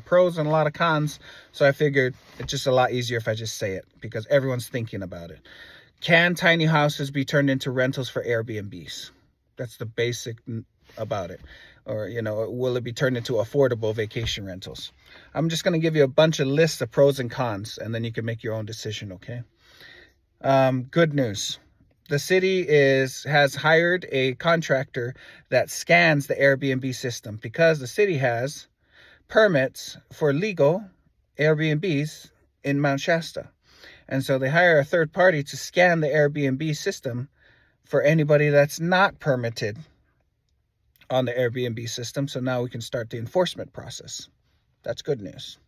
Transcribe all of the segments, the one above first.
pros and a lot of cons. So I figured it's just a lot easier if I just say it because everyone's thinking about it. Can tiny houses be turned into rentals for Airbnbs? That's the basic about it. Or, will it be turned into affordable vacation rentals? I'm just going to give you a bunch of lists of pros and cons, and then you can make your own decision, okay? Good news. The city has hired a contractor that scans the Airbnb system because the city has permits for legal Airbnbs in Mount Shasta. And so they hire a third party to scan the Airbnb system for anybody that's not permitted on the Airbnb system. So now we can start the enforcement process. That's good news.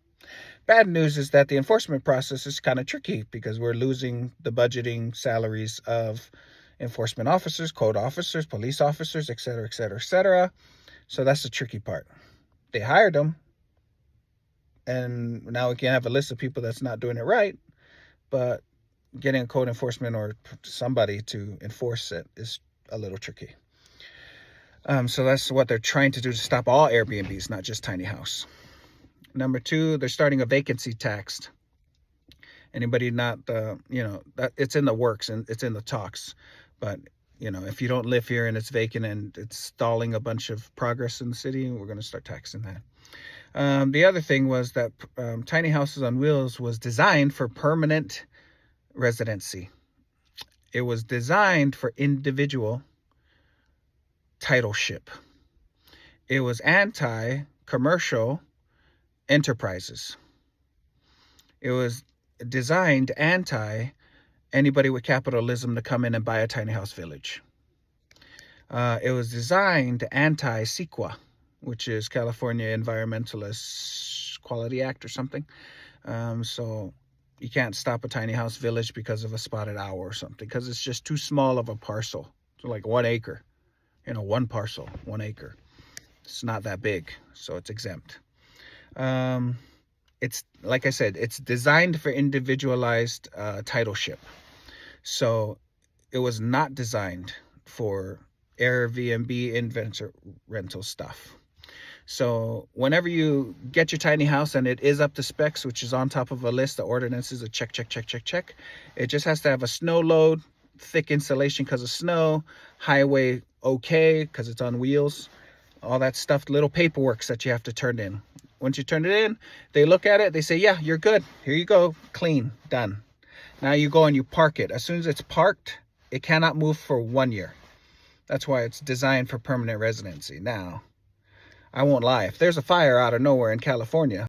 Bad news is that the enforcement process is kind of tricky because we're losing the budgeting salaries of enforcement officers, code officers, police officers, et cetera, et cetera, et cetera. So that's the tricky part. They hired them, and now we can have a list of people that's not doing it right, but getting a code enforcement or somebody to enforce it is a little tricky. So that's what they're trying to do to stop all Airbnbs, not just tiny house. Number 2, they're starting a vacancy tax. Anybody not, that it's in the works and it's in the talks. But, if you don't live here and it's vacant and it's stalling a bunch of progress in the city, we're going to start taxing that. The other thing was that Tiny Houses on Wheels was designed for permanent residency. It was designed for individual titleship. It was anti-commercial enterprises. It was designed anti anybody with capitalism to come in and buy a tiny house village. It was designed anti-CEQA, which is California Environmentalist Quality Act or something. So you can't stop a tiny house village because of a spotted owl or something, because it's just too small of a parcel. So like 1 acre, one parcel, 1 acre. It's not that big, so it's exempt. It's, like I said, it's designed for individualized titleship. So it was not designed for Airbnb inventor rental stuff. So whenever you get your tiny house and it is up to specs, which is on top of a list of ordinances, a check. It just has to have a snow load, thick insulation because of snow, highway okay because it's on wheels, all that stuff, little paperwork that you have to turn in. Once you turn it in, they look at it, they say, yeah, you're good. Here you go, clean, done. Now you go and you park it. As soon as it's parked, it cannot move for 1 year. That's why it's designed for permanent residency. Now, I won't lie. If there's a fire out of nowhere in California,